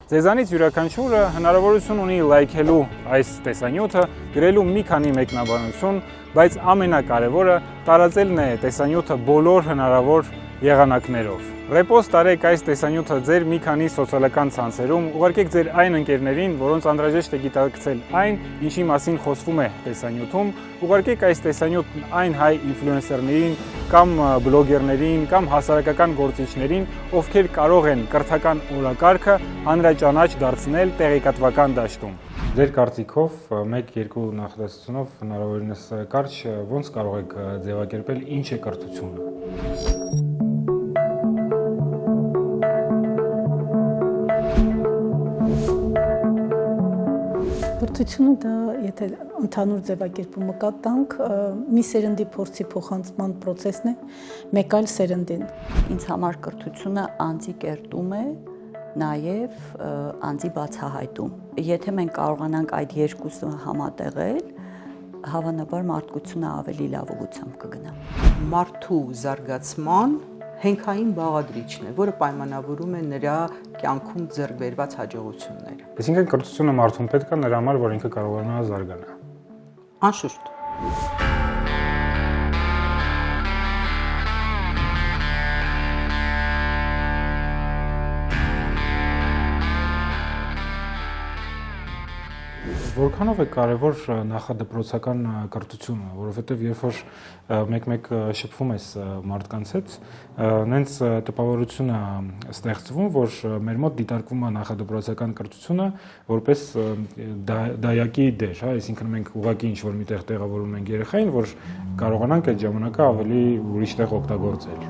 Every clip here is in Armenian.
Ձեզանից յուրաքանչյուրը հնարավորություն ունի լայքելու այս տեսանյութը, գրելու մի քանի մեկնաբանություն, բայց ամենակարևորը տարածելն է տեսանյութը բոլոր հնարավոր եղանակներով։ Ռեպոստ արեք այս տեսանյութը ձեր մի քանի սոցիալական ցանցերում, ուղարկեք ձեր այն ընկերներին, որոնց անհրաժեշտ է գիտակցել այն, ինչի մասին խոսվում է տեսանյութում, ուղարկեք այս տեսանյութն այն հայ ինֆլուենսերներին կամ բլոգերներին կամ հասարակական գործիչներին, ովքեր կարող են կրթական օրակարգը հանրաճանաչ դարձնել տեղեկատվական դաշտում։ Ձեր կարծիքով 1-2 նախադասությունով հնարավորինս կարճ ոնց կարող եք ձևակերպել ինչ է կրթությունը։ Կրթությունը դա, եթե ընդհանուր ձևակերպումը կտանք, մի սերնդի փորձի փոխանցման process-ն է, մեկ այլ սերնդին։ Ինձ համար կրթությունը անձի կերտում է, նաև անձի բացահայտում։ Եթե մենք կարողանանք այդ երկուսը համատեղել, հավանաբար մարդկությունը ավելի լավ ուղղությամբ կգնա։ Մարդու զարգացման հենքային բաղադրիչն է, որը պայմանավորում է նրա կյանքում ձեռք բերված հաջողությունները։ Այսինքն կրթությունը մարդուն պետք է նրա համար, որ ինքը կարողանա զարգանալ։ Անշուշտ։ Որքանով է կարևոր նախադպրոցական կրթությունը, որովհետև երբ որ մեկ-մեկ շփվում ես մարդկանց հետ, նենց տպավորություն է ստեղծվում, որ մեր մոտ դիտարկվում է նախադպրոցական կրթությունը որպես դայակի դեր, հա, այսինքն մենք ուղղակի ինչ-որ միտեղ տեղավորում ենք երեխային, որ կարողանանք այդ ժամանակը ավելի ուրիշ տեղ օգտագործել։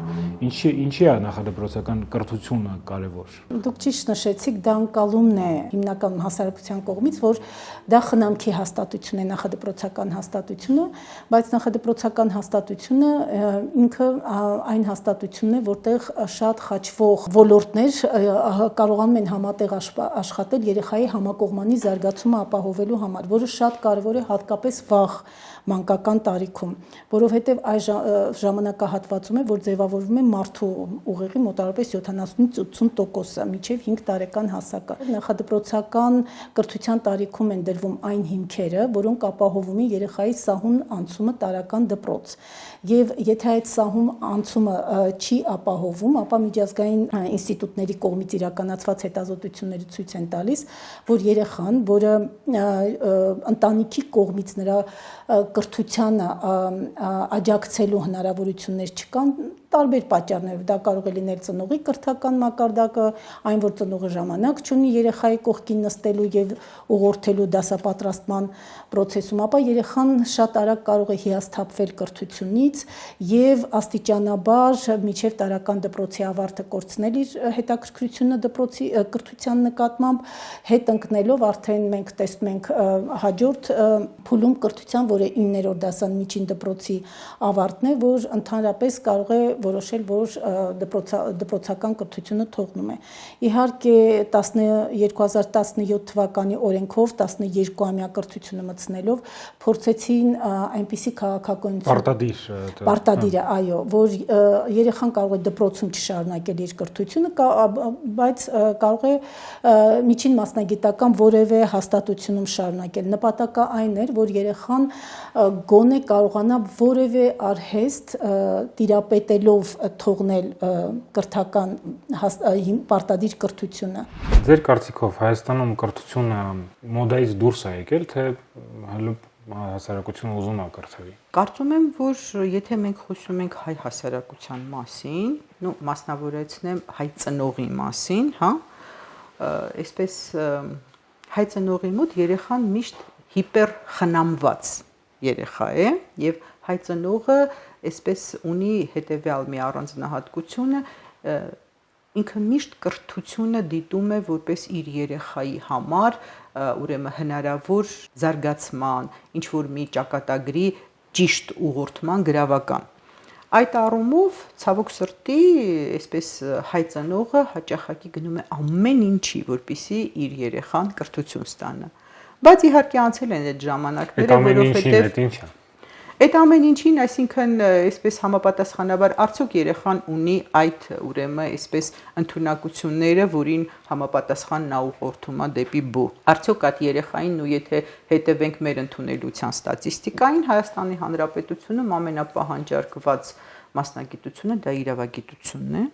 Ինչի է նախադպրոցական կրթությունը կարևոր։ Դուք ճիշտ նշեցիք, դա անկալումն է հիմնական հասարակության կողմից, որ դա խնամքի հաստատություն է նախադպրոցական հաստատությունը, բայց նախադպրոցական հաստատությունը ինքը այն հաստատությունն է, որտեղ շատ խաչվող ոլորտներ կարողանում են համատեղ աշխատել երեխայի համակողմանի զարգացումը ապահովելու համար, որը շատ կարևոր է հատկապես վաղ մանկական տարիքում, որովհետև այս ժամանակահատվածում է, որ ձևավորվում է մարդու ուղեղի մոտավորապես 70-ից 80%-ը մինչև 5 տարեկան հասակը։ Նախադպրոցական կրթության տարիքում են դրվում այն հիմքերը, որոնք ապահովում են երեխայի սահուն անցումը տարրական դպրոց։ Եվ եթե այդ սահուն անցումը չի ապահովում, ապա միջազգային ինստիտուտների կողմից իրականացված հետազոտությունները ցույց են տալիս, որ երեխան, որը ընտանիքի կողմից նրա կրթությանը աջակցելու հնարավորություններ չկան, տարբեր պատճառներով, դա կարող է լինել ծնողի կրթական մակարդակը, այն որ ծնողը ժամանակ չունի երեխայի կողքին նստելու եւ ուղղորդելու դասապատրաստման process-ում, ապա երեխան շատ արագ կարող է հիասթափվել կրթությունից եւ աստիճանաբար մինչեւ տարրական դպրոցի ավարտը կորցնել իր հետաքրքրությունը դպրոցի կրթության նկատմամբ, հետ ընկնելով արդեն մենք տեսնում ենք հաջորդ փուլում կրթության, որը 9-րդ դասան միջին դպրոցի ավարտն է, որ ընդհանրապես կարող է որոշել, որ դպրոցական կրթությունը թողնում է։ Իհարկե 2017 թվականի օրենքով 12-ամյա կրթությունը մտցնելով փորձեցին այնպիսի քաղաքականություն պարտադիր է, այո, որ երեխան կարող է դպրոցում չշարունակել իր կրթությունը, բայց կարող է միջին մասնագիտական որևէ հաստատությունում շարունակել։ Նպատակը այն էր, որ երեխան գոնե կարողանա որևէ արհեստ տիրապետելով թողնել կրթական պարտադիր կրթությունը։ Ձեր կարծիքով Հայաստանում կրթությունը մոդայից դուրս է եկել, թե հասարակությունը ուզում է կրթվի։ Կարծում եմ, որ եթե մենք խոսում ենք հայ հասարակության մասին, մասնավորեցնեմ հայ ծնողի մասին, հա, այսպես հայ ծնողի մոտ երեխան միշտ հիպեր խնամված երեխա է եւ հայ ծնողը այսպես ունի հետեւյալ մի առանձնահատկությունը, ինքը միշտ կրթությունը դիտում է որպես իր երեխայի համար, ուրեմն հնարավոր զարգացման, ինչ որ մի ճակատագրի ճիշտ ուղղորդման գրավական։ Այդ առումով ցավոք սրտի, այսպես հայ ծնողը հաճախակի գնում է ամեն ինչի, որպեսզի իր երեխան կրթություն ստանա։ Բայց իհարկե անցել են այդ ժամանակները, որովհետև Այդ ամեն ինչին, այսինքն, այսպես համապատասխանաբար արդյոք երեխան ունի այդ ուրեմն այսպես ընդունակությունները, որին համապատասխան նա ուղղորդում է դեպի բու։ Արդյոք այդ երեխային ու եթե հետևենք մեր ընդունելության ստատիստիկային, Հայաստանի Հանրապետությունում ամենապահանջարկված մասնագիտությունը դա իրավագիտությունն է,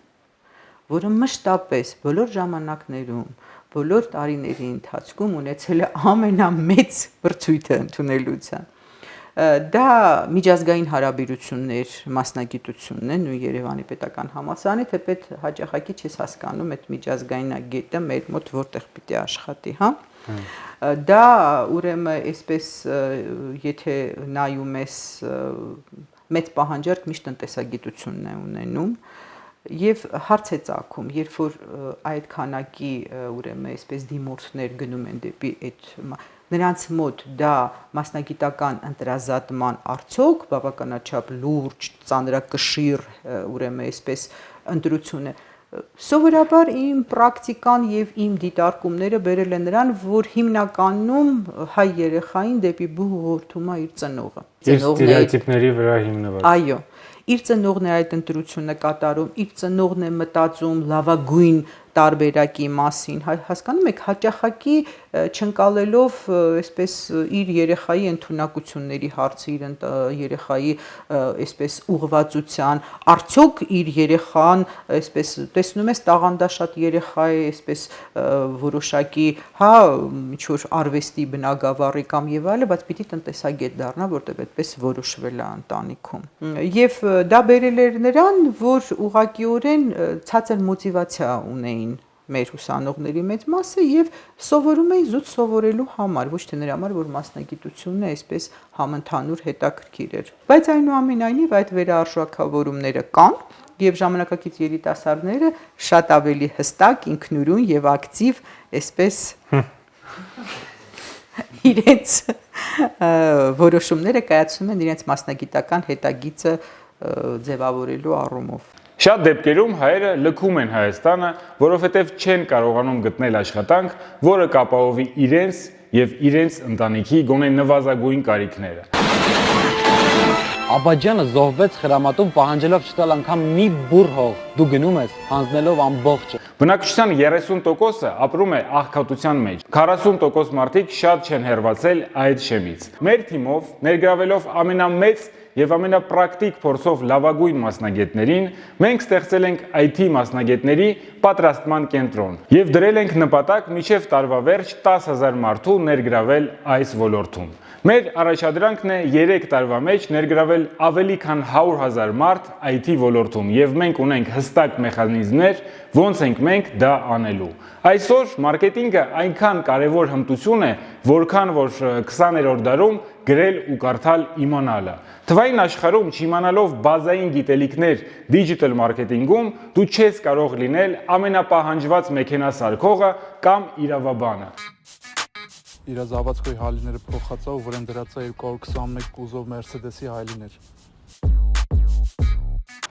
որը մշտապես բոլոր ժամանակներում, բոլոր տարիների ընթացքում ունեցել է ամենամեծ բրցույթը ընդունելության։ Դա միջազգային հարաբերություններ մասնագիտությունն է նույն Երևանի պետական համալսարանի, թեպետ հաճախակի չես հասկանում այդ միջազգայնագետը մեր մոտ որտեղ պիտի աշխատի, հա։ Դա ուրեմն այսպես եթե նայում ես մեծ պահանջարկ միշտ տնտեսագիտությունն է ունենում եւ հարց է ծագում, երբ որ այդ քանակի ուրեմն այսպես դիմորդներ գնում են դեպի այդ նրանց մոտ դա մասնագիտական ընտրազատման արդյոք բավականաչափ լուրջ, ծանրակշիռ ուրեմն այսպես ընտրություն է։ Սովորաբար իմ պրակտիկան եւ իմ դիտարկումները բերել են նրան, որ հիմնականում հայ երեխային դեպի բու ուղղորդում է իր ծնողը։ Իր ստերեոտիպների վրա հիմնված։ Այո, իր ծնողն է այդ ընտրությունը կատարում, իր ծնողն է մտածում լավագույն տարբերակի մասին, հասկանում եք, հաճախակի չընկալելով այսպես իր երեխայի ընդունակությունների հարցը, իր երեխայի այսպես ուղղվածության, արդյոք իր երեխան այսպես տեսնում ես տաղանդաշատ երեխա է, այսպես որոշակի, հա, ինչ որ արվեստի բնագավառի կամ եւ այլը, բայց պիտի տնտեսագետ դառնա, որտեղ այդպես որոշվել է ընտանիքում։ Եվ դա բերել էր նրան, որ ուղղակիորեն ցածր մոտիվացիա ունեին մեր ուսանողների մեծ մասը եւ սովորում էին զուտ սովորելու համար, ոչ թե նրա համար, որ մասնագիտությունը այսպես համընդհանուր հետաքրքիր էր։ Բայց այնուամենայնիվ այդ վերարժեքավորումները կան եւ ժամանակակից երիտասարդները շատ ավելի հստակ, ինքնուրույն եւ ակտիվ այսպես իրենց որոշումները կայացնում են իրենց մասնագիտական հետագիծը ձևավորելու առումով։ Շատ դեպքերում հայերը լքում են Հայաստանը, որովհետև չեն կարողանում գտնել աշխատանք, որը կապահովի իրենց եւ իրենց ընտանիքի գոնե նվազագույն կարիքները։ Աբաջանը զոհվեց խրամատում պահանջելով չտալ անգամ մի բուռ հող, դու գնում ես հանձնելով ամբողջը։ Բնակչության 30%-ը ապրում է աղքատության մեջ։ 40% մարդիկ շատ չեն հեռացել այդ շեմից։ Մեր թիմով, ներգրավելով ամենամեծ եւ ամենապրակտիկ փորձով լավագույն մասնագետներին, մենք ստեղծել ենք IT մասնագետների պատրաստման կենտրոն եւ դրել ենք նպատակ մինչեւ տարվա վերջ 10,000 մարդու ներգրավել այս ոլորտում։ Մեր առաջադրանքն է 3 տարվա մեջ ներգրավել ավելի քան 100,000 մարդ IT ոլորտում եւ մենք ունենք հստակ մեխանիզմներ, ոնց ենք մենք դա անելու։ Այսօր մարքեթինգը այնքան կարևոր հմտություն է, որքան որ 20-րդ դարում գրել ու կարդալ իմանալը։ Թվային աշխարհում չիմանալով բազային գիտելիքներ դիջիտալ մարքեթինգում, դու չես կարող լինել ամենապահանջված մեքենասարքողը կամ իրավաբանը։ Իր զավացքոյ հալիները փոխածա ու վրան դրածա 221 կուզով Mercedes-ի հալիներ։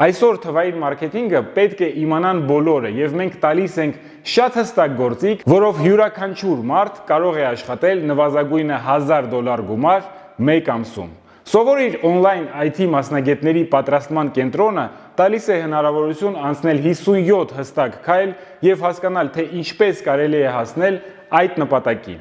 Այսօր թվային մարքեթինգը պետք է իմանան բոլորը եւ մենք տալիս ենք շատ հստակ գործիք, որով յուրաքանչյուր մարդ կարող է աշխատել նվազագույնը $1000 գումար մեկ ամսում։ Սովորիր on-line IT մասնագետների պատրաստման կենտրոնը տալիս է հնարավորություն անցնել 57 հստակ քայլ եւ հասկանալ, թե ինչպես կարելի է հասնել այդ նպատակին։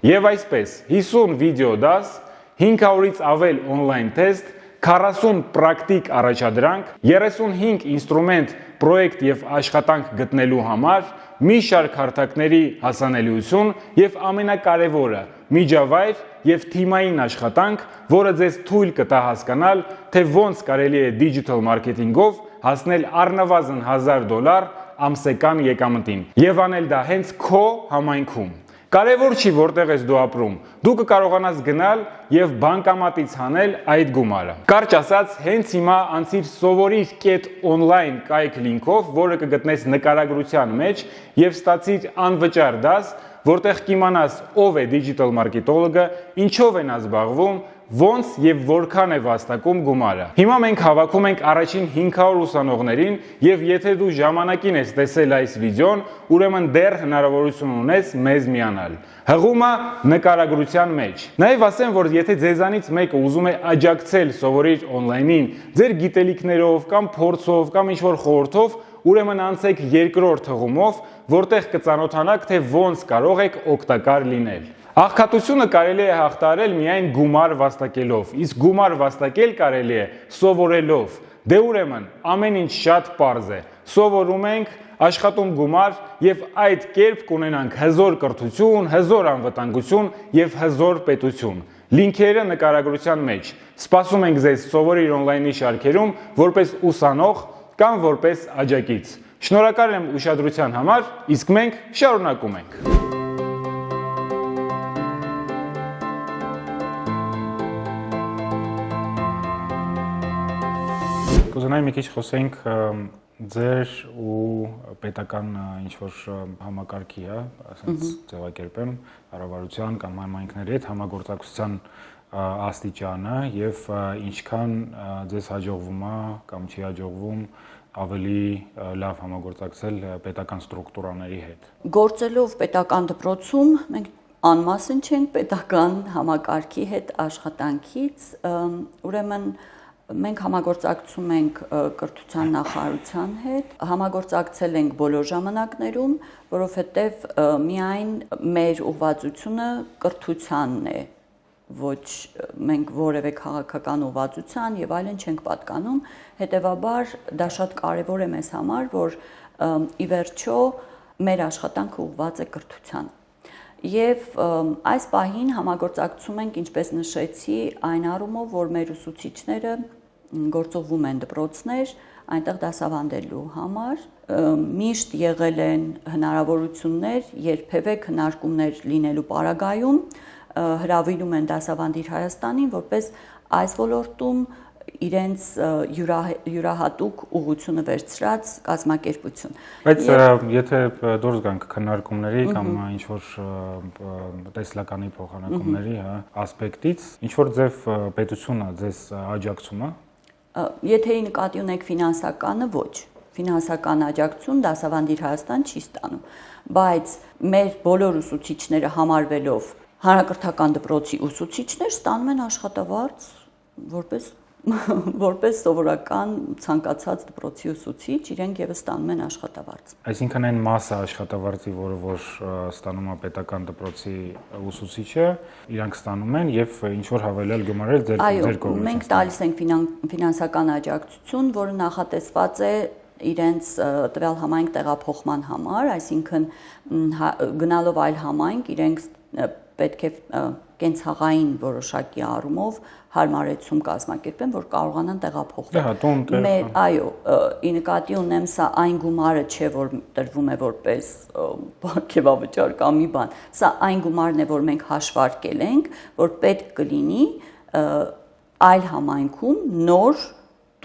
Եվ այսպես 50 վիդեո դաս, 500-ից ավել on-line տեստ, 40 պրակտիկ առաջադրանք, 35 ինստրումենտ պրոյեկտ եւ աշխատանք գտնելու համար, մի շարք հարթակների հասանելիություն եւ ամենակարևորը՝ միջավայր եւ թիմային աշխատանք, որը ձեզ թույլ կտա հասկանալ, թե ոնց կարելի է դիջիտալ մարքեթինգով հասնել առնվազն $1000 ամսական եկամտին եւ անել դա հենց քո համայնքում։ Կարևոր չի որտեղ ես դու ապրում, դու կկարողանաս գնալ եւ բանկամատից հանել այդ գումարը։ Կարճ ասած, հենց հիմա անցիր սովորիր.online կայք լինքով, որը կգտնես նկարագրության մեջ եւ ստացիր անվճար դաս, որտեղ կիմանաս ով է դիջիտալ մարքետոլոգը, ինչով է նա զբաղվում, ոնց եւ որքան է վաստակում գումարը։ Հիմա մենք հավաքում ենք առաջին 500 ուսանողներին եւ եթե դու ժամանակին ես տեսել այս վիդեոն, ուրեմն դեռ հնարավորություն ունես մեզ միանալ։ Հղումը նկարագրության մեջ։ Նաեւ ասեմ, որ եթե ձեզանից մեկը ուզում է աջակցել սովորիր on-line-ին, ձեր գիտելիքներով կամ փորձով կամ ինչ-որ խորհրդով, ուրեմն անցեք երկրորդ հղումով, որտեղ կծանոթանաք, թե ոնց կարող եք օգտակար լինել։ Աղքատությունը կարելի է հաղթահարել միայն գումար վաստակելով, իսկ գումար վաստակել կարելի է սովորելով։ Դե ուրեմն ամեն ինչ շատ պարզ է։ Սովորում ենք, աշխատում գումար եւ այդ կերպ կունենանք հզոր կրթություն, հզոր անվտանգություն եւ հզոր պետություն։ Լինքերը նկարագրության մեջ։ Սպասում ենք ձեզ սովորիր on-line-ի շարքերում որպես ուսանող կամ որպես աջակից։ Շնորհակալ եմ ուշադրության համար, իսկ մենք շարունակում ենք։ Կուզենայի մի քիչ խոսենք ձեր ու պետական ինչ-որ համակարգի, ասենց ձևակերպեմ, կառավարության կամ համայնքների հետ համագործակցության աստիճանը եւ ինչքան ձեզ հաջողվում է կամ չի հաջողվում ավելի լավ համագործակցել պետական ստրուկտուրաների հետ։ Գործելով պետական դպրոցում մենք անմասն չենք պետական համակարգի հետ աշխատանքից, ուրեմն մենք համագործակցում ենք կրթության նախարարության հետ, համագործակցել ենք բոլոր ժամանակներում, որովհետև միայն մեր ուղղվածությունը կրթությանն է, ոչ մենք որևէ քաղաքական ուղղվածության եւ այլն չենք պատկանում, հետեւաբար դա շատ կարեւոր է մեզ համար, որ ի վերջո մեր աշխատանքը ուղղված է կրթությանը։ Եվ այս պահին համագործակցում ենք, ինչպես նշեցի, այն առումով, որ մեր ուսուցիչները գործողվում են դպրոցներ, այնտեղ դասավանդելու համար, միշտ եղել են հնարավորություններ, երբևէ քննարկումներ լինելու պարագայում, հրավիրում են դասավանդիր Հայաստանին, որպես այս ոլորտում իրենց յուրահատուկ ուղղությունը վերցրած կազմակերպություն։ Բայց եթե դուրս գանք քննարկումների կամ ինչ-որ տեսլականի փոխանակումների ասպեկտից, ինչ-որ ձև պետությունը ձեզ աջակցում է։ Եթե նկատի ունեք ֆինանսականը, ոչ։ Ֆինանսական աջակցություն դասավանդիր Հայաստան չի ստանում, բայց մեր բոլոր ուսուցիչները համարվելով հանրակրթական դպրոցի ուսուցիչներ ստանում են աշխատավարձ որպես սովորական ցանկացած դպրոցի ուսուցիչ, իրենք եւս ստանում են աշխատավարձ։ Այսինքն այն մասը աշխատավարձի, որ ստանում է պետական դպրոցի ուսուցիչը, իրանք ստանում են եւ ինչ որ հավելյալ գումարել ձեր կողմից։ Այո, մենք տալիս ենք ֆինանսական աջակցություն, որը նախատեսված է իրենց տվյալ համայնք տեղափոխման համար, այսինքն գնալով այլ համայնք իրենք պետք է կենցաղային որոշակի առումով հարմարեցում կազմակերպեն, որ կարողանան տեղափոխվել։ Այո, ի նկատի ունեմ, սա այն գումարը չէ, որ տրվում է որպես պարգևավճար կամ մի բան։ Սա այն գումարն է, որ մենք հաշվարկել ենք, որ պետք կլինի այլ համայնքում նոր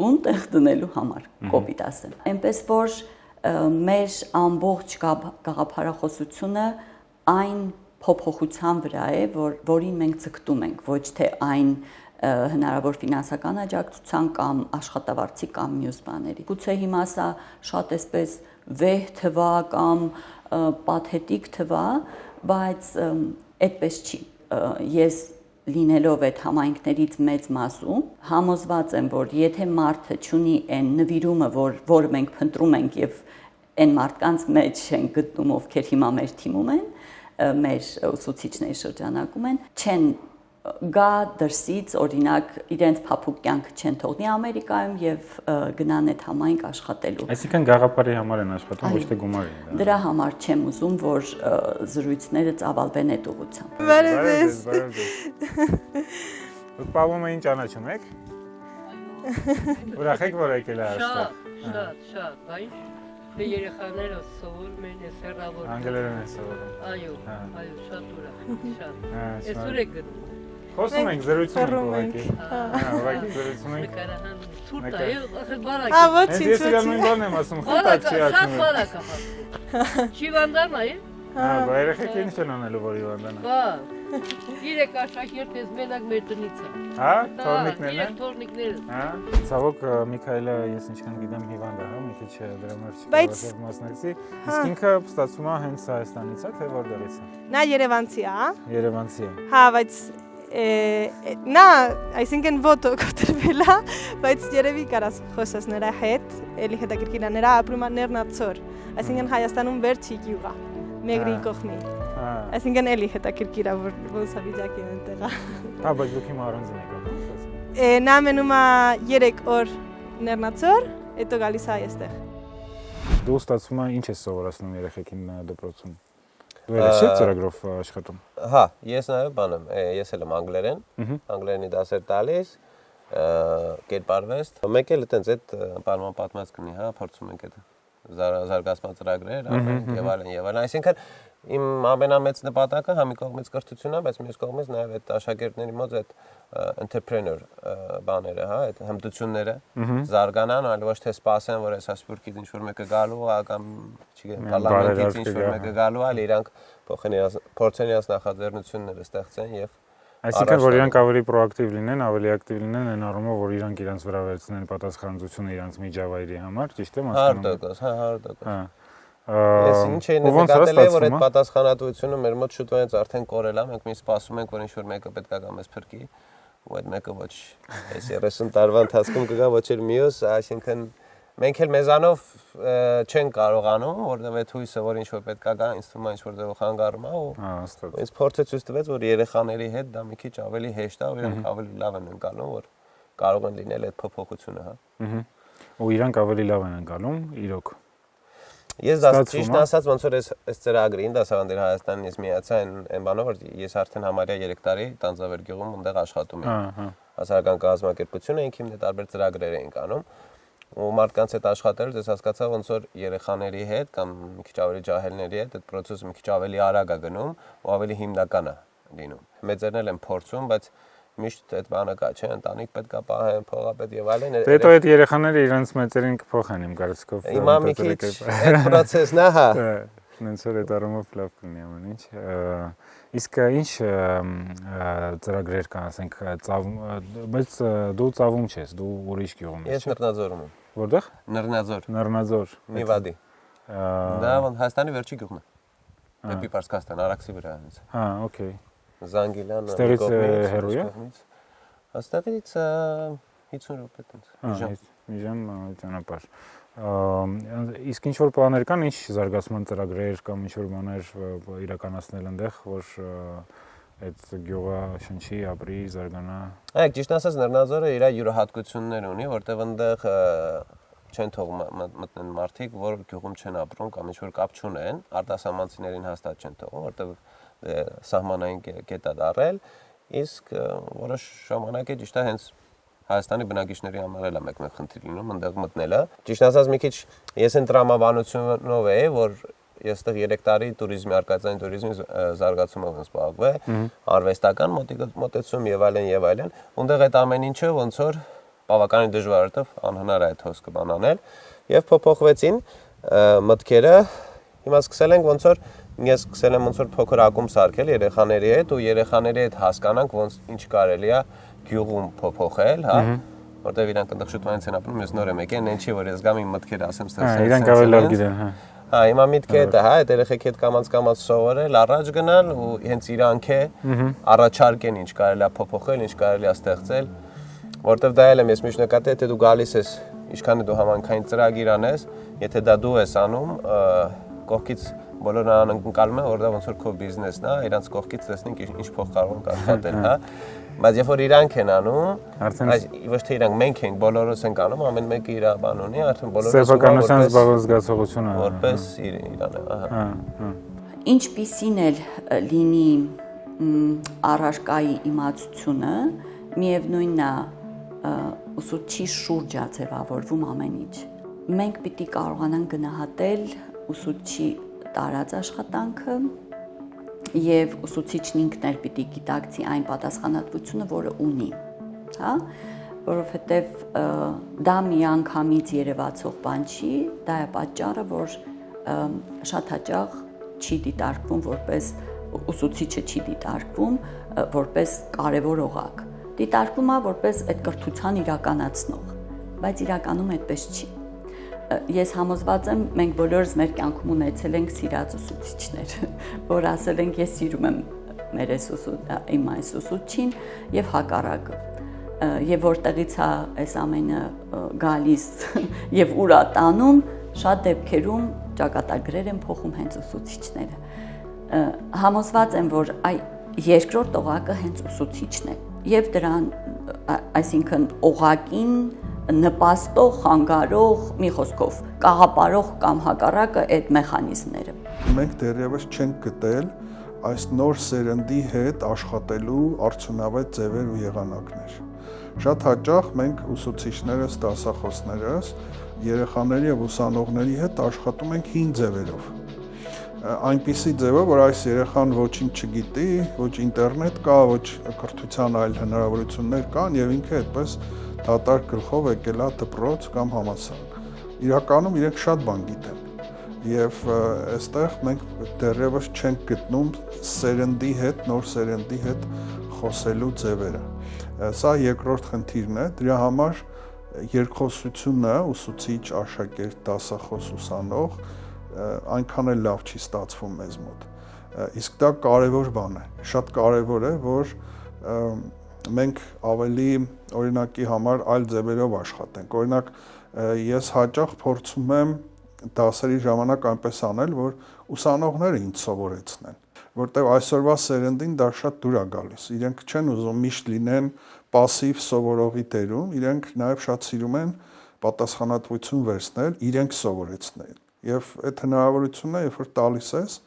տուն տեղ դնելու համար, կոպիտ ասեմ։ Այնպես որ մեր ամբողջ գաղափարախոսությունը այն փոփոխության վրա է, որին մենք ձգտում ենք, ոչ թե այն հնարավոր ֆինանսական աջակցության կամ աշխատավարձի կամ մյուս բաների։ Գուցե հիմա սա շատ էսպես վեհ թվա կամ պաթետիկ թվա, բայց այդպես չի։ Ես լինելով այդ համայնքներից մեծ մասում, համոզված եմ, որ եթե մարդը չունի այն նվիրումը, որ մենք փնտրում ենք եւ այն մարդկանց մեջ ենք գտնում, ովքեր հիմա մեր թիմում են, մեր ուսուցիչների շրջանակում են, չեն գա դրսից, օրինակ, իրենց փափուկ կյանքը չեն թողնի Ամերիկայում եւ գնան այդ համայնք աշխատելու։ Այսինքն գաղափարի համար են աշխատում, ոչ թե գումարի։ Դրա համար չեմ ուզում, որ զրույցները ծավալվեն այդ ուղղությամբ։ Բարև Դուք Պավլոն ինչ ճանաչում եք։ Ուրախ եք, որ եկել եք այստեղ։ Շատ, բայց դե երեխաները սովորում են այս հեռավոր։ Անգլերեն են սովորում։ Այո, շատ ուրախ, շատ։ Այսօր եք գնում։ Խոսում ենք, զրույցում ենք ուղղակի։ Ուղղակի զրույցում ենք։ Կարահան ցուրտ է, ախր բարակ։ Ոչ, ես իրան նույն բանն եմ ասում, խտակ չի ասում։ Շատ բարակ է։ Չիվանդան է։ Բա երեխեք ինչ են անելու, որ հիվանդանա։ Բա, Երեք աշակերտ ես մենակ մեր տնից է։ Հա, թորնիկներն են։ Թորնիկներ։ Հա, ցավոք Միքայելը ես ինչքան գիտեմ հիվանդ է, հա, մի քիչ դրամներ Բայց- չկարողացավ մասնակցի։ Իսկ ինքը ստացվում է հենց Հայաստանից է, թե որտեղից է։ Նա Երևանցի է, Երևանցի է։ հա, բայց նա, այսինքն ոտո կոտրվել է, բայց երևի կարաս խոսես նրա հետ, էլի հետաքրքիր է, նրա ապրում է Նեռնացոր, այսինքն Հայաստանում վերջի գյուղ է, Մեգրի կողմի։ Հա, Այսինքն էլի հետաքրքիր է, որ ոնց է վիճակի այնտեղ։ հա, բայց դուք հիմա առանձին եք ապրում։ Նա մնում է 3 օր Նեռնացոր, հետո գալիս է այստեղ։ Դու ստացվում է ինչ ես սովորացնում երեխեքին դպրոցում։ Դու ես չէ՞ ծրագրով աշխատում։ Հա, ես նաև բան եմ, ես էլ եմ անգլերեն, անգլերենի դասեր տալիս, կերպարվեստ։ Մեկ էլ այտենց այդ բանման պատմած կնի, հա, փորձում ենք այդ զարգացման ծրագրեր, եւ այլն, այսինքն իմ ամենամեծ նպատակը հա մի կողմից կրթությունն է, բայց մյուս կողմից նաև այդ աշակերտների մոտ այդ entrepreneur բաները, հա, այդ հմտությունները զարգանան, այլ ոչ թե սպասեն, որ այսա սպուրքից ինչ որ մեկը գալու է կամ, չգիտեմ, պարլամենտից ինչ որ մեկը գալու է, իրանք փորձեն իրենց նախաձեռնությունները ստեղծեն եւ Այսինքն որ իրանք ավելի պրոակտիվ լինեն, ավելի ակտիվ լինեն այն առումով, որ իրանք իրենց վրա վերցնեն պատասխանատվությունը իրանք միջավայրի համար, ճիշտ է, հասկանում։ 100%, հա, 100%։ Հա։ Ես ինչ էի նկատել է, որ այդ պատասխանատվությունը մեր մոտ շուտով արդեն կորել է, մենք մի սպասում ենք, որ ինչ որ մեկը պետք է գա մեզ փրկի, ու այդ մեկը ոչ, այս 30 տարվա ընթացքում կգա ոչ էլ մյուս, այսինքն մենք էլ մեզանով չեն կարողանում, որովհետև այդ հույսը, որ ինչ որ պետք է գա, ինձ թվում է ինչ որ ձևով խանգարում է, ու ինձ փորձը ցույց տվեց, որ երեխաների հետ դա մի քիչ ավելի հեշտ է, ու իրանք ավելի լավ են ընկալում, որ կարող են լինել այդ փոփոխությունը, հա։ Ու իրանք ավելի լավ են ընկալում, իրոք։ Ես ճիշտ ասած ոնց որ այս ծրագրին դասավանդել Հայաստանին ես միացա այն բանով որ ես արդեն համարյա 3 տարի Տանձավեր գյուղում այնտեղ աշխատում եմ։ Հասարակական կազմակերպությունը ինքն իմ տարբեր ծրագրեր էինք անում ու մարդկանց հետ աշխատելուց ես հասկացա ոնց որ երեխաների հետ կամ մի քիչ ավելի ջահելների հետ այդ process-ը մի քիչ ավելի արագ է գնում ու ավելի հիմնական է լինում։ Մեծերն էլ են փորձում, բայց միշտ այդ բանը կա, չէ՞, ընտանիք պետք է պահեն, փողապետ եւ այլն։ Հետո այդ երեխաները իրենց մեծերին կփոխեն իմ կարծիքով։ Հիմա մի քիչ այդ process-ն է, հա։ Նենց որ այդ առումով լավ կլինի ամեն ինչ։ Իսկ ինչ ծրագրեր կան, ասենք, բայց դու ծավում չես, դու ուրիշ գյուղում ես։ Ես Նռնաձորում եմ։ Որտեղ։ Նռնաձոր։ Նռնաձոր։ Միվադի։ Դա Հայաստանի վերջի գյուղն է։ Դեպի Պարսկաստան, Արաքսի վրա հենց։ Հա, օքեյ։ Զանգիլան։ Ստեղից հեռու է։ Աստեղից 50 րոպե տենց։ Մի ժամ ճանապարհ։ Իսկ ինչ որ պլաներ կան, ինչ զարգացման ծրագրեր կամ ինչ որ բաներ իրականացնել այնտեղ, որ այդ գյուղը շնչի, ապրի, զարգանա։ Այո, ճիշտ ասած Նռնաձորը իր յուրահատկություններ ունի, որտեղ այնտեղ չեն թողում մտնեն մարդիկ, որ գյուղում չեն ապրում կամ ինչ որ կապ չունեն, արտասահմանցիներին հաստատ չեն թողում, որտեղ սահմանային կետ է դարել, իսկ որոշ ժամանակ է ճիշտ է հենց Հայաստանի բնակիչների համար էլ է մեկ-մեկ խնդիր լինում այնտեղ մտնելը։ Ճիշտ ասած մի քիչ ես այն տրամաբանությունով էի, որ ես այդտեղ 3 տարի туриզմի, արկածային туриզմի զարգացումով եմ զբաղվել, արվեստական մոտեցում եւ այլն եւ այլն։ Այնտեղ այդ ամեն ինչը ոնց որ բավականին դժվար էր, անհնար է այդ հոսքը բանանել եւ փոփոխվեցին մտքերը։ Հիմա սկսել ենք ոնց որ ես սկսել եմ ոնց որ փոքր ակումբ սարքել երեխաների հետ ու երեխաների հետ հասկանանք ոնց ինչ կարելի է գյուղում փոփոխել, հա, որտեղ իրանք այնտեղ շուտվանից են ապրում, ես նոր եմ եկել, այն չի որ ես գամ իմ մտքերը ասեմ, ստացեմ։ Իրանք ավելի լավ գիտեն, հա։ Հա, հիմա միտքը դա, հա, այդ երեխեքի հետ կամած սովորել, առաջ գնալ ու հենց իրանք է առաջարկեն ինչ կարելի է փոփոխել, ինչ կարելի է ստեղծել, որտեղ դա էլ եմ ես միշտ նկատել, եթե դու գալիս ես, ինչքան դու համանքային ծրագիր անես, եթե դա դու ես անում, կողքից բոլորն անընկալում են, որ դա ոնց որ քո բիզնեսն է, իրանց կողքից տեսնենք ինչ փող կարող ենք աշխատել, հա։ Բայց երբ որ իրանք են անում, այս ոչ թե իրանք մենք ենք, բոլորս ենք անում, ամեն մեկը իր բան ունի, արդեն բոլորս սեփականության զբաղվածությունը որպես իրան է, ահա։ Ինչպիսին էլ լինի առարկայի իմացությունը, միևնույնն է ուսուցչի շուրջ է ձևավորվում ամեն ինչ։ Մենք պիտի կարողանանք գնահատել ուսուցչի տարած աշխատանքը եւ ուսուցիչն ինքն էլ պիտի գիտակցի այն պատասխանատվությունը, որը ունի, հա, որովհետեւ դա միանգամից երևացող բան չի, դա է պատճառը, որ շատ հաճախ չի դիտարկվում որպես ուսուցիչը չի դիտարկվում որպես կարևոր օղակ։ Դիտարկվում է որպես այդ կրթության իրականացնող, բայց իրականում այդպես չի։ Ես համոզված եմ, մենք բոլորս մեր կյանքում ունեցել ենք սիրած ուսուցիչներ, որ ասել ենք ես սիրում եմ իմ այս ուսուցչին եւ հակառակը։ Եվ որտեղից է այս ամենը գալիս եւ ուր է տանում, շատ դեպքերում ճակատագրեր են փոխում հենց ուսուցիչները։ Համոզված եմ, որ երկրորդ օղակը հենց ուսուցիչն է եւ դրան, այսինքն օղակին նպաստող, խանգարող, մի խոսքով, կաղապարող կամ հակառակը այդ մեխանիզմները։ Մենք դեռևս չենք գտել այս նոր սերնդի հետ աշխատելու արդյունավետ ձևեր ու եղանակներ։ Շատ հաճախ մենք ուսուցիչներս, դասախոսներս, երեխաների եւ ուսանողների հետ աշխատում ենք հին ձևերով։ Այնպիսի ձևով, որ այս երեխան ոչինչ չգիտի, ոչ ինտերնետ կա, ոչ կրթության այլ հնարավորություններ կան եւ ինքը այդպես դատարկ գլխով եկել է դպրոց կամ համալսարան։ Իրականում իրենք շատ բան գիտեն եւ այստեղ մենք դեռևս չենք գտնում սերնդի հետ, նոր սերնդի հետ խոսելու ձևերը։ Սա երկրորդ խնդիրն է, դրա համար երկխոսությունը ուսուցիչ, աշակերտ, դասախոս, ուսանող այնքան էլ լավ չի ստացվում մեզ մոտ։ Իսկ դա կարևոր բան է, շատ կարևոր է, որ մենք ավելի օրինակի համար այլ ձևերով աշխատենք։ Օրինակ, ես հաճախ փորձում եմ դասերի ժամանակ այնպես անել, որ ուսանողները ինձ սովորեցնեն, որտեղ այսօրվա սերնդին դա շատ դուր է գալիս։ Իրենք չեն ուզում միշտ լինեն пассив սովորողի դերում, իրենք նաև շատ սիրում են պատասխանատվություն վերցնել, իրենք սովորեցնել։ Եվ այդ հնարավորությունը, երբ որ տալիս ես,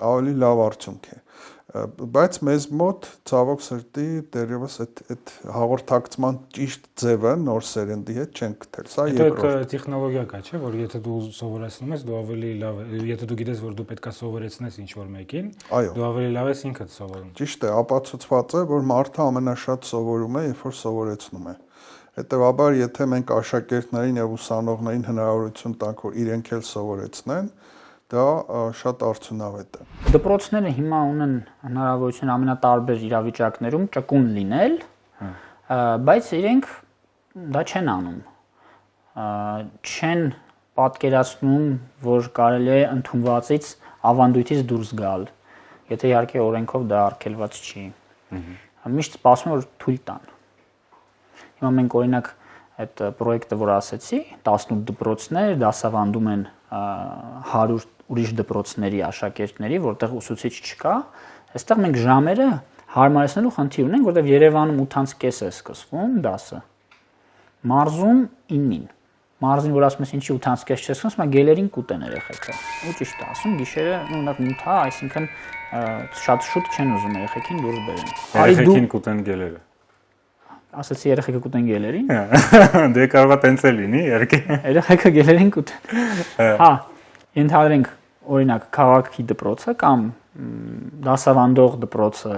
ավելի լավ արդյունք է։ Բայց մեզ մոտ ցավոք սրտի դեռևս այդ հաղորդակցման ճիշտ ձևը նոր սերնդի հետ չենք գտել։ Սա երկրորդ։ Այդ տեխնոլոգիա կա, չէ, որ եթե դու սովորեցնում ես, դու ավելի լավ, եթե դու գիտես, որ դու պետքա սովորեցնես ինչ-որ մեկին, դու ավելի լավ ես ինքդ սովորում։ Ճիշտ է, ապացուցված է, որ մարդը ամենաշատ սովորում է, երբ որ սովորեցնում է։ Հետևաբար, եթե մենք աշակերտներին եւ ուսանողներին հնարավորություն տանք, որ իրենք էլ սովորեցնեն, դա շատ արդյունավետ է։ Դպրոցները հիմա ունեն հնարավորություն ամենատարբեր իրավիճակներում ճկուն լինել, բայց իրենք դա չեն անում։ Չեն պատկերացնում, որ կարելի է ընդունվածից ավանդույթից դուրս գալ, եթե իհարկե օրենքով դա արգելված չի։ Միշտ սպասում որ թույլ տան։ Հիմա մենք օրինակ այդ պրոյեկտը, որ ասեցի, 18 դպրոցներ դասավանդում են 100 ուրիշ դպրոցների աշակերտների, որտեղ ուսուցիչ չկա, այստեղ մենք ժամերը հարմարեցնելու խնդիր ունենք, որտեղ Երևանում 8:30 է սկսվում դասը։ Մարզում 9-ին։ Մարզին որ ասում ես ինչի 8:30 չէ սկսվում, հիմա գելերին կուտեն երեխեքը։ Ու ճիշտ է ասում, գիշերը ունակ մութ է, այսինքն շատ շուտ չեն ուզում երեխեքին դուրս բերեն։ Երեխեքին կուտեն գելերը։ Ասացի երեխեքը կուտեն գելերին։ Դե կարող է տենց էլ լինի, իհարկե։ Երեխեքը գելերին կուտեն։ Հա, ենթադրենք օրինակ քաղաքի դպրոցը կամ դասավանդող դպրոցը,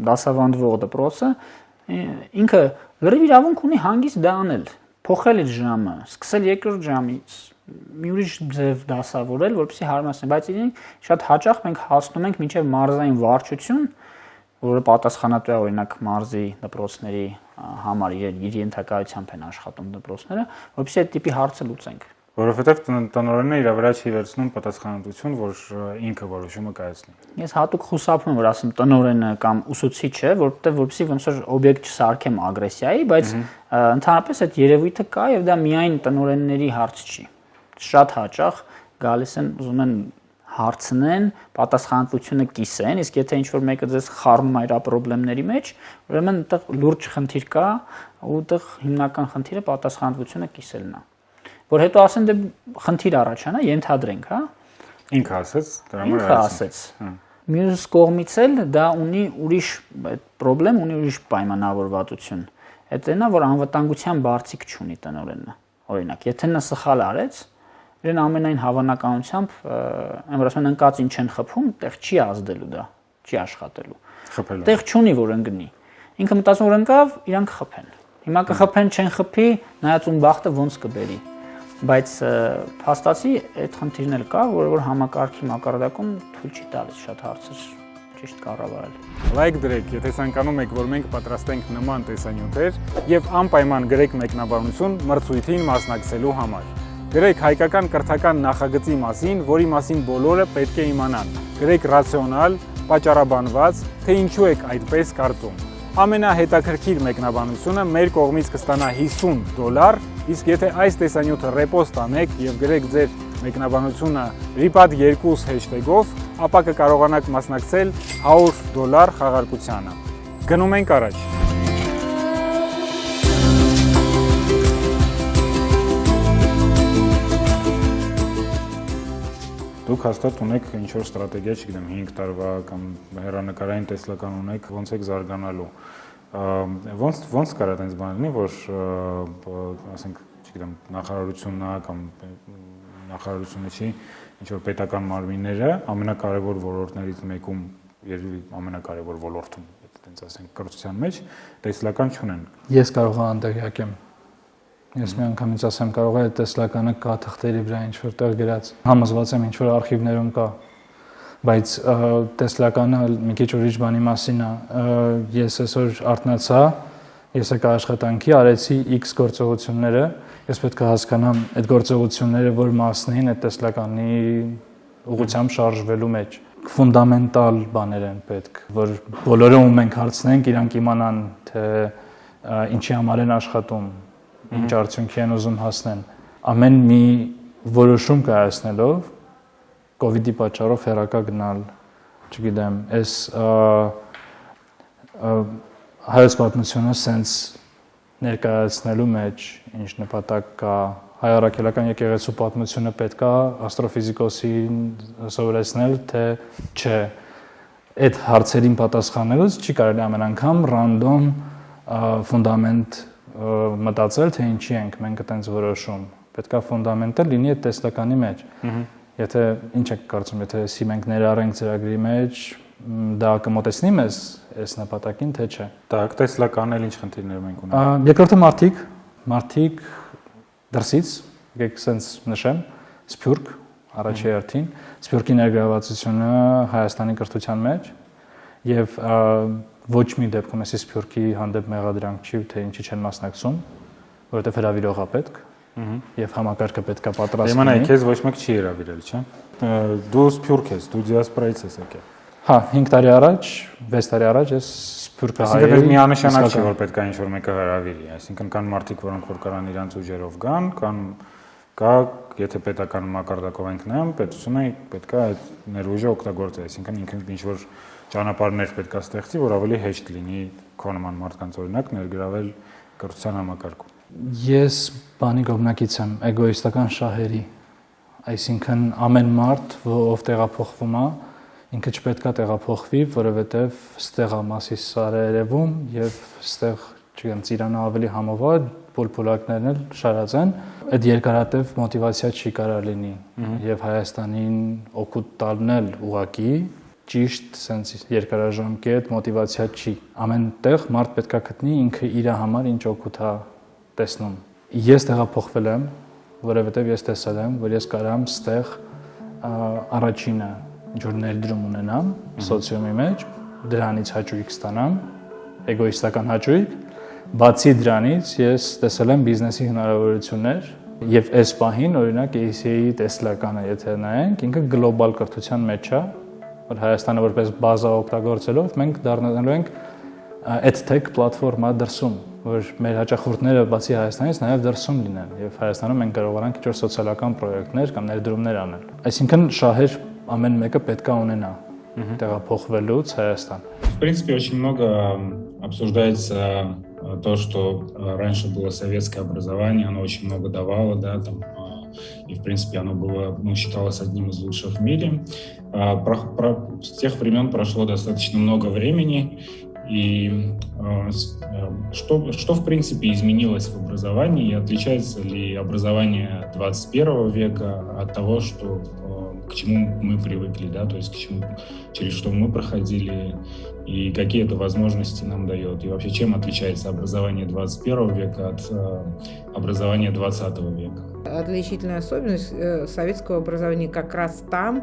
դասավանդվող դպրոցը ինքը լրիվ իրավունք ունի հանգիստ դա անել, փոխել իր ժամը, սկսել երկրորդ ժամից, մի ուրիշ ձև դասավորել, որպեսզի հարմարացնի, բայց իրենք շատ հաճախ մենք հասնում ենք մինչև մարզային վարչություն, որը պատասխանատու է օրինակ մարզի դպրոցների համար իր ենթակայությամբ են աշխատում դպրոցները, որպեսզի այդ տիպի հարցը լուծենք։ Որովհետև տնօրենը իր վրա չի վերցնում պատասխանատվություն, որ ինքը որոշումը կայացնի։ Ես հատուկ խուսափում եմ, որ ասեմ տնօրենը կամ ուսուցիչը, որպեսզի ոնց որ օբյեկտ չսարքեմ ագրեսիայի, բայց ընդհանրապես այդ երևույթը կա եւ դա միայն տնօրենների հարց չի։ Շատ հաճախ գալիս են ուզում են հարցնեն, պատասխանատվությունը կիսեն, իսկ եթե ինչ-որ մեկը ձեզ խառնում է իր խնդիրների մեջ, ուրեմն այդտեղ լուրջ խնդիր կա, ու այդտեղ հիմնական խնդիրը պատասխանատվությունը կիսելն է։ Որ հետո ասեն դե խնդիր առաջանա, ենթադրենք, հա։ Ինքը ասեց, դրա համար ինքը ասեց։ Մյուս կողմից էլ դա ունի ուրիշ խնդրեմ, ունի ուրիշ պայմանավորվածություն։ Այդ այնա, որ անվտանգության բարձիկ չունի տնօրենը։ Օրինակ, եթե նա սխալ արեց, իրեն ամենայն հավանականությամբ, որ ասում են ընկած ինչ են խփում, տեղ չի ազդելու դա, չի աշխատելու։ Խփելու։ Տեղ չունի որ ընկնի։ Ինքը մտածում որ ընկավ, իրանք խփեն։ Հիմա կխփեն, չեն խփի, նայած ուն բախտը ոնց կբերի։ Բայց փաստացի այդ խնդիրն էլ կա, որ համակարգի մակարդակում թույլ չի տալիս շատ հարցեր ճիշտ կառավարել։ Լայք դրեք, եթե ցանկանում եք, որ մենք պատրաստենք նման տեսանյութեր եւ անպայման գրեք մեկնաբանություն մրցույթին մասնակցելու համար։ Գրեք հայկական կրթական նախագծի մասին, որի մասին բոլորը պետք է իմանան։ Գրեք ռացիոնալ, պատճառաբանված, թե ինչու եք այդպես կարծում։ Ամենահետաքրքիր մեկնաբանությունը մեր կողմից կստանա $50, իսկ եթե այս տեսանյութը ռեպոստ անեք եւ գրեք ձեր մեկնաբանությունը Ripad2 hashtag-ով, ապա կկարողանաք մասնակցել $100 խաղարկությանը։ Գնում ենք առաջ։ Դուք հաստատ ունեք ինչ-որ ստրատեգիա, չգիտեմ, 5 տարվա կամ հեռանկարային տեսլական ունեք, ոնց եք զարգանալու։ Ոնց կարա այդպես բան լինի, որ ասենք, չգիտեմ, նախարարությունն կամ նախարարությունը չի ինչ-որ պետական մարմինները ամենակարևոր ոլորտներից մեկում, երևի ամենակարևոր ոլորտում, այդպես ասենք, կրթության մեջ տեսլական չունեն։ Ես կարող եմ անդերյակ եմ։ Ես մի անգամից ասեմ, կարող է տեսլականը կա թղթերի վրա ինչ-որ տեղ գրած։ Համոզված եմ ինչ-որ արխիվներում կա, բայց տեսլականը մի քիչ ուրիշ բանի մասին է։ Ես այսօր արթնացա, ես եկա աշխատանքի, արեցի X գործողությունները, ես պետք է հասկանամ այդ գործողությունները որ մասն են այդ տեսլականի ուղղությամբ շարժվելու մեջ։ Ֆունդամենտալ բաներ են պետք, որ բոլորը ում մենք հարցնենք, իրանք իմանան, թե ինչի համար են աշխատում, ինչ արդյունքի են ուզում հասնեն։ Ամեն մի որոշում կայացնելով COVID-ի պատճառով հեռակա գնալ, չգիտեմ, այս հայոց պատմությունը սենց ներկայացնելու մեջ ինչ նպատակ կա, հայ առաքելական եկեղեցու պատմությունը պետք է աստրոֆիզիկոսին սովորեցնել, թե չէ։ Այդ հարցերին պատասխանելուց չի կարելի ամեն անգամ ռանդոմ ֆունդամենտ մտածել, թե ինչի ենք մենք այդպես որոշում։ Պետք է ֆունդամենտը լինի այդ տեսլականի մեջ։ Եթե ինչ եք կարծում, եթե սի մենք ներառենք ծրագրի մեջ, դա կմոտեցնի մեզ այս նպատակին, թե չէ։ Так, տեսլականն էլ ինչ խնդիրներ մենք ունենք։ Երկրորդը մարդիկ դրսից, եկեք սենց նշեմ, Սփյուռք առաջի հերթին, Սփյուռքի ներգրավվածությունը Հայաստանի կրթության մեջ եւ ոչ մի դեպքում էսի Սփյուռքի հանդեպ մեղադրանք չի, թե ինչի չեն մասնակցում, որովհետև հրավիրողա պետք եւ համակարգը պետք է պատրաստ լինի։ Իմանայի, քեզ ոչ մեկ չի հրավիրել, չէ՞։ Դու Սփյուռք ես, դու դիասպորայից ես եկել։ Հա, 5 տարի առաջ, 6 տարի առաջ ես Սփյուռքը հայ։ Այսինքն միանշանակ չի, որ պետք է ինչ-որ մեկը հրավիրի, այսինքն կան մարդիկ, որոնք որ կարան իրանց ուժերով գան, կա, եթե պետական մակարդակով ենք նայում, պետությունը պետք է այդ ներուժը օգտագործի, այսինքն ինքն ինչ-որ ճանապարհներ պետք է ստեղծի, որ ավելի հեշտ լինի քո նման մարդկանց օրինակ ներգրավել կրթության համակարգում։ Ես բանի կողմնակից եմ էգոիստական շահերի, այսինքն ամեն մարդ, ով տեղափոխվում է, ինքը չպետք է տեղափոխվի, որովհետև ստեղ է Մասիսար երևում եւ ստեղ, չգիտեմ, Ծիրանը ավելի համով է, փոլփոլակներն էլ շարած են, այդ երկարատև մոտիվացիա չի կարող լինի եւ Հայաստանին օգուտ տալն էլ ուղակի ճիշտ sense երկարաժամկետ մոտիվացիա չի։ Ամեն տեղ մարդ պետք է գտնի ինքը իր համար ինչ օգուտ է տեսնում։ Ես տեղափոխվել եմ, որովհետև ես տեսել եմ, որ ես կարամ ստեղ առաջինը ինչ որ ներդրում ունենամ սոցիումի մեջ, դրանից հաճույք ստանամ, էգոիստական հաճույք, բացի դրանից ես տեսել եմ բիզնեսի հնարավորություններ եւ այս պահին օրինակ ACA-ի տեսլականը եթե նայենք, ինքը գլոբալ կրթության մեջ է, որ Հայաստանը որպես բազա օգտագործելով մենք դառնալու ենք EdTech պլատֆորմա դրսում, որ մեր հաճախորդները բացի Հայաստանից նաև դրսում լինեն եւ Հայաստանում մենք կարողանանք ինչ-որ սոցիալական պրոյեկտներ կամ ներդրումներ անել։ Այսինքն շահեր ամեն մեկը պետք է ունենա տեղափոխվելուց Հայաստան։ В принципе, очень много обсуждается то, что раньше было советское образование, оно очень много давало, да, там, и в принципе оно было, ну, считалось одним из лучших в мире. С тех времен прошло достаточно много времени, и что в принципе изменилось в образовании, и отличается ли образование 21 века от того, что к чему мы привыкли, да, то есть через что мы проходили и какие это возможности нам дает. И вообще, чем отличается образование 21 века от образования 20 века? Отличительная особенность советского образования как раз там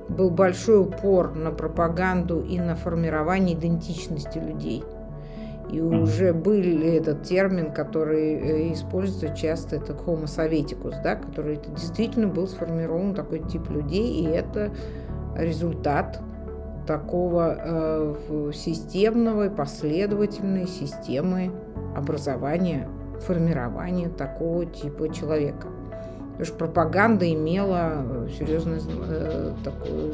был большой упор на пропаганду и на формирование идентичности людей. И уже был этот термин, который используется часто, это homo sovieticus, да, который действительно был сформирован такой тип людей, и это результат такого системного и последовательной системы образования, формирования такого типа человека. Потому что пропаганда имела серьезное такое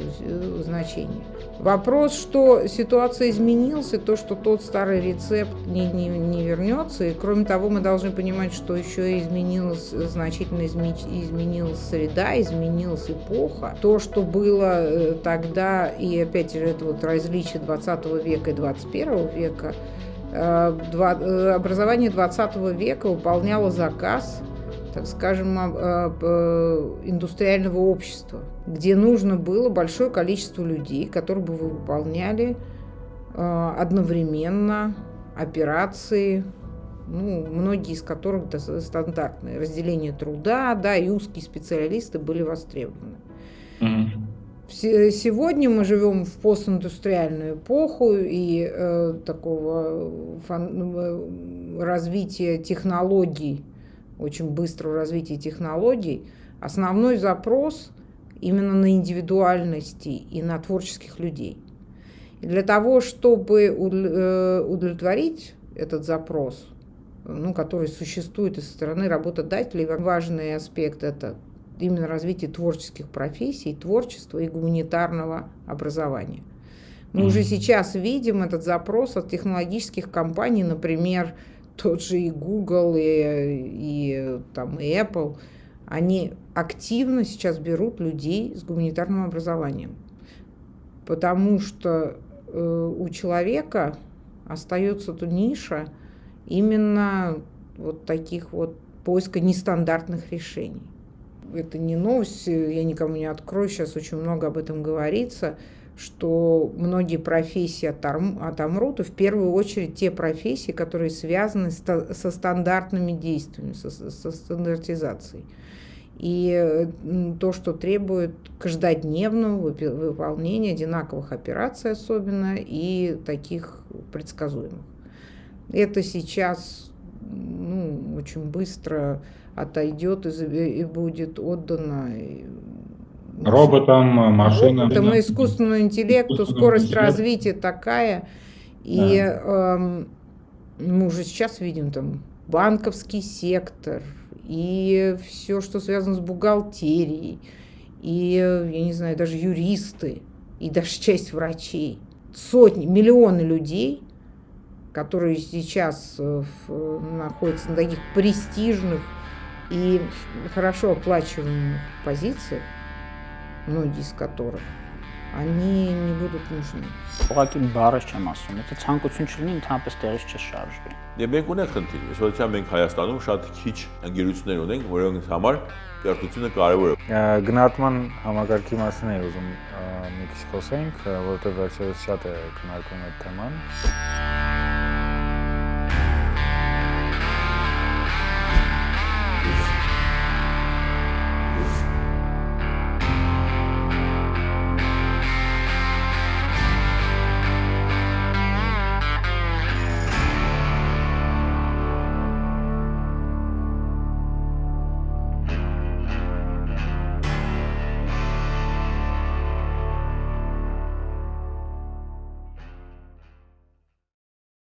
значение. Вопрос, что ситуация изменилась, и то, что тот старый рецепт не вернется. И кроме того, мы должны понимать, что еще значительно изменилась среда, изменилась эпоха. То, что было тогда, и опять же это вот различие 20 века и 21 века, образование 20 века выполняло заказ, так скажем, индустриального общества, где нужно было большое количество людей, которые бы выполняли одновременно операции, многие из которых стандартные. Разделение труда, да, и узкие специалисты были востребованы. Сегодня мы живем в постиндустриальную эпоху и такого развития технологий, очень быстрого развития технологий, основной запрос именно на индивидуальности и на творческих людей. И для того, чтобы удовлетворить этот запрос, который существует и со стороны работодателей, важный аспект – это именно развитие творческих профессий, творчества и гуманитарного образования. Мы уже сейчас видим этот запрос от технологических компаний, например, тот же и Google, и Apple, они активно сейчас берут людей с гуманитарным образованием, потому что у человека остается тут ниша именно вот таких вот поиска нестандартных решений. Это не новость, я никому не открою, сейчас очень много об этом говорится, что многие профессии отомрут, и в первую очередь те профессии, которые связаны со стандартными действиями, со стандартизацией. И то, что требует каждодневного выполнения одинаковых операций особенно и таких предсказуемых. Это сейчас очень быстро отойдет и будет отдано роботам, машинам. Роботам и искусственному интеллекту, скорость развития такая. И мы уже сейчас видим там банковский сектор, и все, что связано с бухгалтерией, и, я не знаю, даже юристы, и даже часть врачей. Сотни, миллионы людей, которые сейчас находятся на таких престижных и хорошо оплачиваемых позициях, многие из которых, они не будут нужны. Ուղղակի բառը չեմ ասում, եթե ցանկություն չլինի, ընդհանրապես տեղից չշարժվի։ Մենք ունենք խնդիր, այսօր մենք Հայաստանում շատ քիչ ընկերություններ ունենք, որոնց համար կրթությունը կարևոր է։ Գնահատման համակարգի մասին եմ ուզում մի քիչ խոսենք, որովհետև վերջերս շատ է քննարկվում այդ թեման։